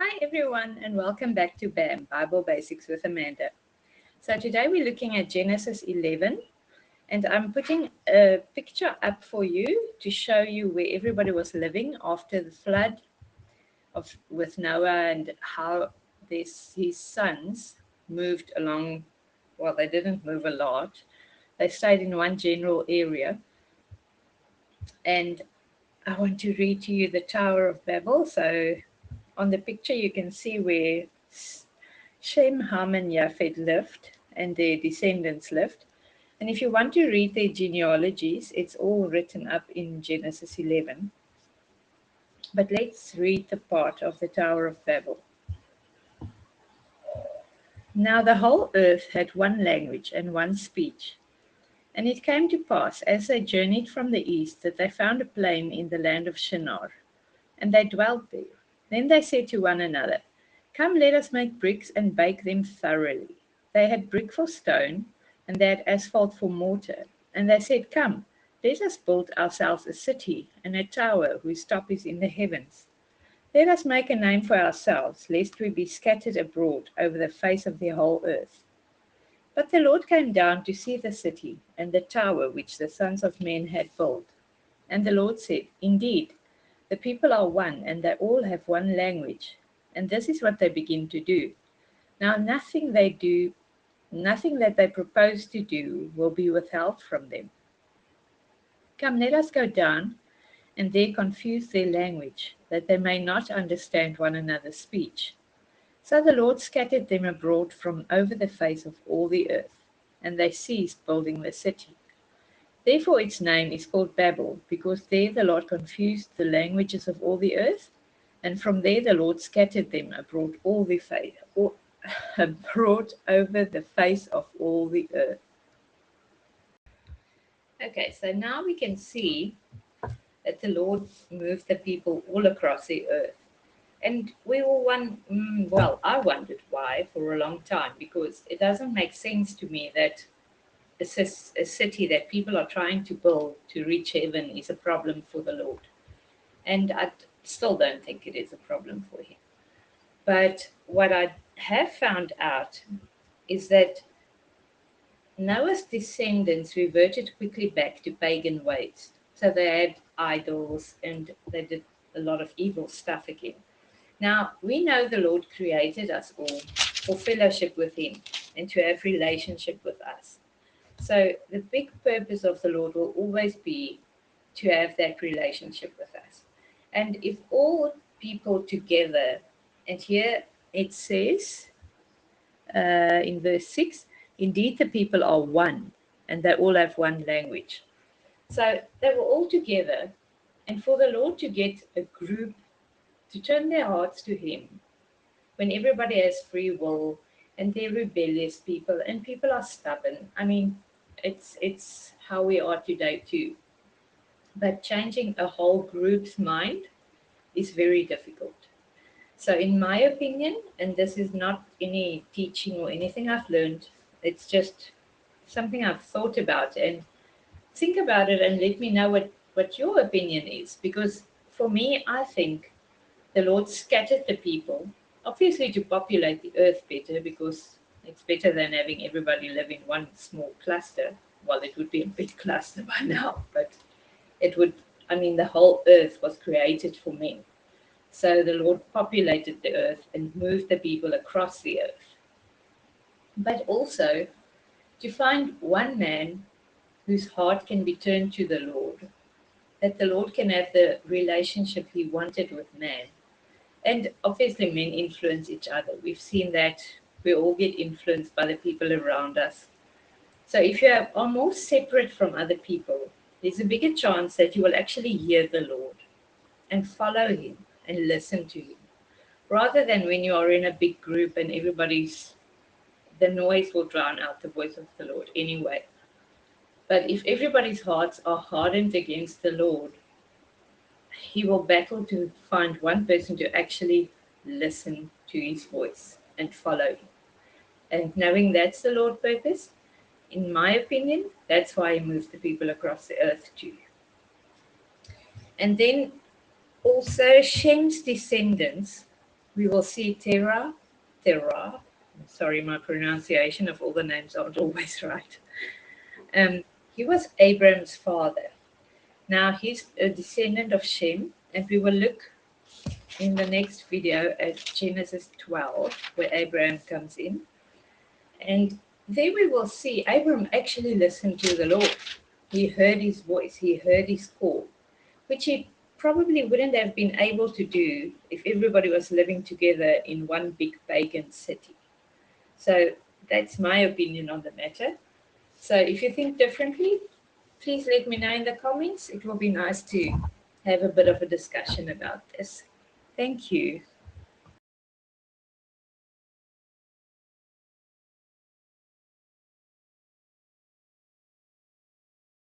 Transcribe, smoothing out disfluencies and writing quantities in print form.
Hi everyone and welcome back to BAM, Bible Basics with Amanda. So today we're looking at Genesis 11 and I'm putting a picture up for you to show you where everybody was living after the flood with Noah and how his sons moved along. Well, they didn't move a lot. They stayed in one general area, and I want to read to you the Tower of Babel. So on the picture you can see where Shem, Ham, and Japheth lived, and their descendants lived. And if you want to read their genealogies, it's all written up in Genesis 11. But let's read the part of the Tower of Babel. Now the whole earth had one language and one speech. And it came to pass, as they journeyed from the east, that they found a plain in the land of Shinar, and they dwelt there. Then they said to one another, "Come, let us make bricks and bake them thoroughly." They had brick for stone, and they had asphalt for mortar. And they said, "Come, let us build ourselves a city and a tower whose top is in the heavens. Let us make a name for ourselves, lest we be scattered abroad over the face of the whole earth." But the Lord came down to see the city and the tower which the sons of men had built. And the Lord said, "Indeed, the people are one, and they all have one language. And this is what they begin to do. Now nothing that they propose to do will be withheld from them. Come, let us go down and there confuse their language, that they may not understand one another's speech." So the Lord scattered them abroad from over the face of all the earth, and they ceased building the city. Therefore its name is called Babel, because there the Lord confused the languages of all the earth, and from there the Lord scattered them abroad abroad over the face of all the earth. Okay, so now we can see that the Lord moved the people all across the earth. And we all I wondered why for a long time, because it doesn't make sense to me that a city that people are trying to build to reach heaven is a problem for the Lord. And I still don't think it is a problem for him. But what I have found out is that Noah's descendants reverted quickly back to pagan ways. So they had idols and they did a lot of evil stuff again. Now, we know the Lord created us all for fellowship with him and to have relationship with us. So the big purpose of the Lord will always be to have that relationship with us. And if all people together, and here it says in verse 6, indeed the people are one, and they all have one language. So they were all together, and for the Lord to get a group to turn their hearts to him when everybody has free will and they're rebellious people and people are stubborn. I mean, it's how we are today too. But changing a whole group's mind is very difficult. So in my opinion, and this is not any teaching or anything I've learned, it's just something I've thought about, and think about it and let me know what your opinion is. Because for me, I think the Lord scattered the people, obviously to populate the earth better, because it's better than having everybody live in one small cluster. Well, it would be a big cluster by now, but it would, I mean, the whole earth was created for men. So the Lord populated the earth and moved the people across the earth. But also to find one man whose heart can be turned to the Lord, that the Lord can have the relationship he wanted with man. And obviously, men influence each other. We've seen that we all get influenced by the people around us. So if you are more separate from other people, there's a bigger chance that you will actually hear the Lord and follow him and listen to him. Rather than when you are in a big group and the noise will drown out the voice of the Lord anyway. But if everybody's hearts are hardened against the Lord, he will battle to find one person to actually listen to his voice and follow him. And knowing that's the Lord's purpose, in my opinion, that's why he moves the people across the earth too. And then also Shem's descendants, We will see Terah. Sorry, my pronunciation of all the names aren't always right. He was Abraham's father. Now he's a descendant of Shem, and we will look in the next video at Genesis 12, where Abraham comes in. And there we will see Abraham actually listened to the Lord. He heard his voice, he heard his call, which he probably wouldn't have been able to do if everybody was living together in one big pagan city. So that's my opinion on the matter. So if you think differently, please let me know in the comments. It will be nice to have a bit of a discussion about this. Thank you.